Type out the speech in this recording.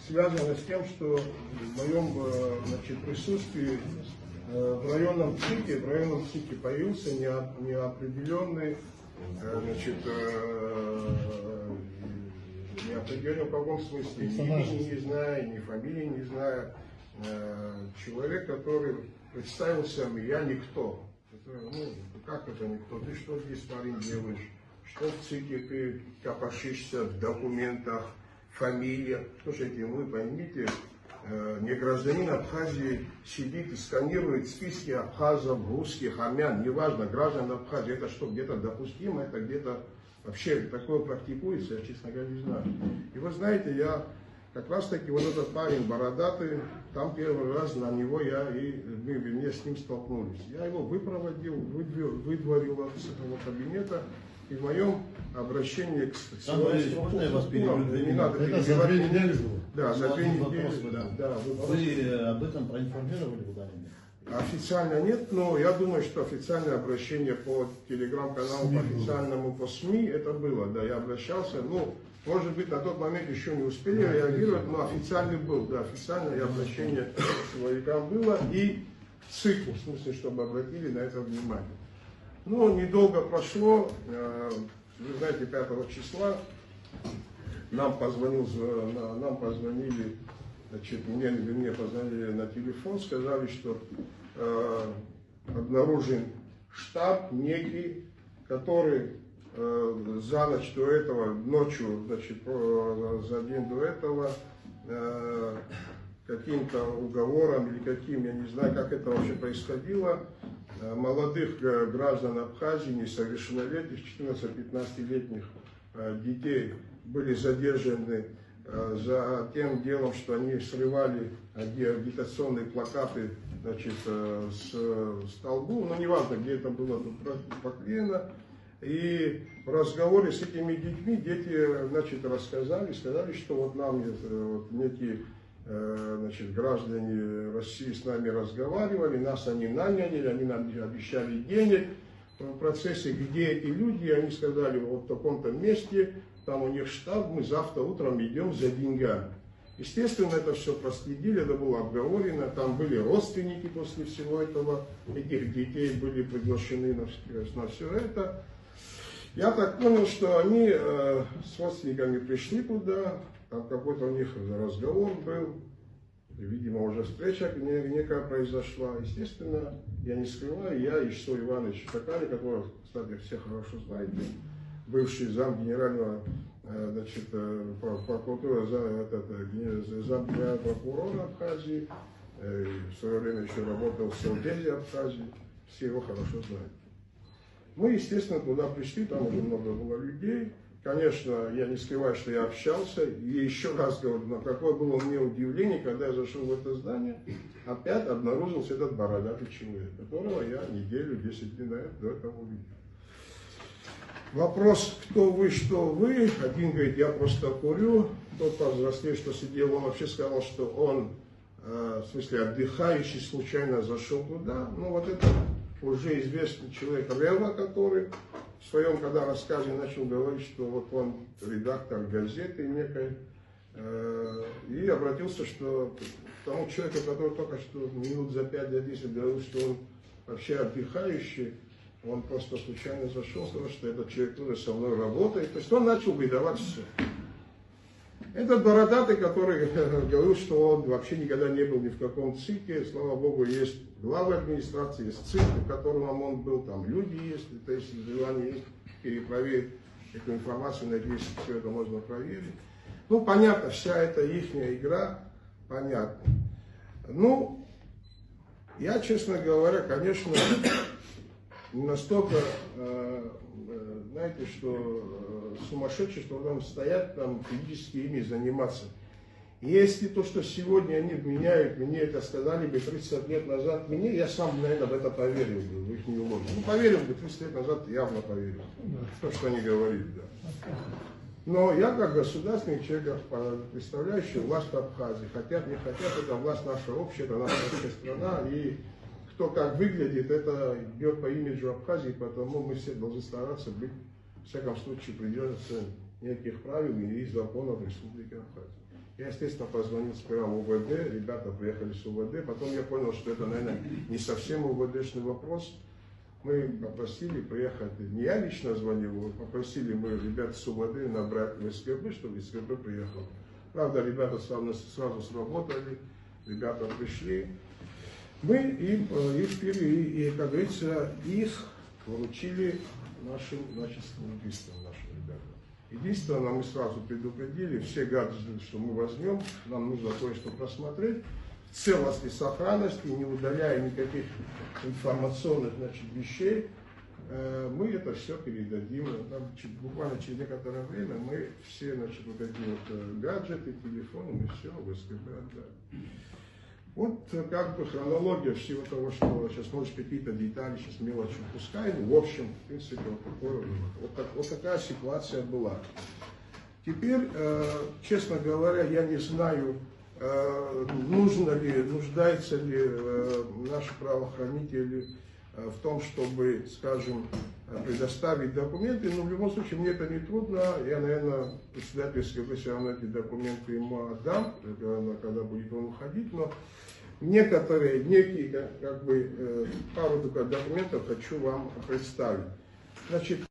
связано с тем, что в моем значит, присутствии в районном ЦИКе появился неопределенный, значит, неопределенный в каком смысле, ни имени не знаю, ни фамилии не знаю, человек, который представился мне, я никто. Это, ну, как это никто? Ты что здесь, парень, делаешь? Что в ЦИКе ты копошишься в документах, фамилия? Слушайте, вы поймите, не гражданин Абхазии сидит и сканирует списки абхазов, русских, армян, неважно, граждан Абхазии. Это что, где-то допустимо, это где-то вообще такое практикуется, я, честно говоря, не знаю. И вы знаете, я как раз таки вот этот парень бородатый, там первый раз на него мы с ним столкнулись. Я его выпроводил, выдворил от этого кабинета. И в моем обращении к можно я вас перебью? Не надо это за 2 недели было? Да, за 2 недели. Вы об этом проинформировали куда-нибудь? Официально нет, но я думаю, что официальное обращение по телеграм-каналу, по официальному, по СМИ, это было, да, я обращался, ну, может быть, на тот момент еще не успели реагировать, но официальный был, да, официальное обращение к силовикам было, и ЦИКу, в смысле, чтобы обратили на это внимание. Ну, недолго прошло, вы знаете, 5 числа нам позвонили, значит, мне позвонили на телефон, сказали, что обнаружен штаб некий, который за ночь до этого, ночью, значит, за день до этого, каким-то уговором или каким, я не знаю, как это вообще происходило, молодых граждан Абхазии, несовершеннолетних, 14-15-летних детей были задержаны за тем делом, что они срывали агитационные плакаты, значит, с столбу, но неважно, где это было поклеено. И в разговоре с этими детьми дети, значит, сказали, что вот нам вот некие, значит, граждане России с нами разговаривали, нас они наняли, они нам обещали денег. В процессе, где эти люди, они сказали, вот в таком-то месте, там у них штаб, мы завтра утром идем за деньгами. Естественно, это все проследили, это было обговорено, там были родственники после всего этого, этих детей были приглашены на все это. Я так понял, что они с родственниками пришли туда, там какой-то у них разговор был, видимо, уже встреча некая произошла. Естественно, я не скрываю, я и Ишсо Иванович Такали, которого, кстати, все хорошо знаете, бывший зам генерального, значит, прокуратуры, зам генерального прокурора Абхазии, в свое время еще работал в Селдезе Абхазии, все его хорошо знают. Мы, естественно, туда пришли, там уже много было людей. Конечно, я не скрываю, что я общался. И еще раз говорю, но какое было у меня удивление, когда я зашел в это здание, опять обнаружился этот бородатый человек, которого я неделю, 10 дней до этого увидел. Вопрос, кто вы, что вы. Один говорит, я просто курю. Тот повзрослее, что сидел, он вообще сказал, что он, в смысле, отдыхающий, случайно зашел туда. Ну, вот это уже известный человек Рева, который в своем когда рассказе начал говорить, что вот он редактор газеты некой, и обратился, что к тому человеку, который только что минут за 5-10 говорил, что он вообще отдыхающий, он просто случайно зашел, сказал, что этот человек тоже со мной работает. То есть он начал выдавать все. Этот бородатый, который говорил, что он вообще никогда не был ни в каком ЦИКе, слава богу, есть глава администрации, есть ЦИК, в котором он был, там люди есть, то есть желание есть перепроверить эту информацию, надеюсь, все это можно проверить. Ну, понятно, вся эта ихняя игра, понятно. Ну, я, честно говоря, конечно, не настолько, знаете, что сумасшедший, что там стоять, там физически ими заниматься. Если то, что сегодня они меняют, мне это сказали бы 30 лет назад, я сам, наверное, в это поверил бы, в их неуложу. Ну, поверил бы, 30 лет назад явно поверил. То, что они говорили, да. Но я, как государственный человек, представляющий власть Абхазии, хотят, не хотят, это власть наша общая, это наша общая страна, и кто как выглядит, это идет по имиджу Абхазии, поэтому мы все должны стараться быть, в всяком случае, придерживаться неких правил и законов Республики Абхазия. Я, естественно, позвонил сперва в УВД, ребята приехали с УВД, потом я понял, что это, наверное, не совсем УВДшный вопрос. Мы попросили приехать, не я лично звонил, попросили мы ребят с УВД набрать в СКБ, чтобы СКБ приехал. Правда, ребята сразу сработали, ребята пришли. Мы им и, как говорится, их вручили нашим юристам, нашим ребятам. Единственное, мы сразу предупредили, все гаджеты, что мы возьмем, нам нужно кое-что просмотреть. В целости, сохранности, не удаляя никаких информационных, значит, вещей, мы это все передадим. Буквально через некоторое время мы все, значит, вот эти вот гаджеты, телефоны, мы все в СКБ отдали. Вот как бы хронология всего того, что сейчас, может, какие-то детали, сейчас мелочи упускаем. В общем, в принципе, вот такая ситуация была. Теперь, честно говоря, я не знаю, нуждаются ли наши правоохранители в том, чтобы, скажем, предоставить документы, но в любом случае мне это не трудно, я, наверное, председатель СКБ все равно эти документы ему отдам, когда будет он уходить, но некие, как бы, пару документов хочу вам представить. Значит,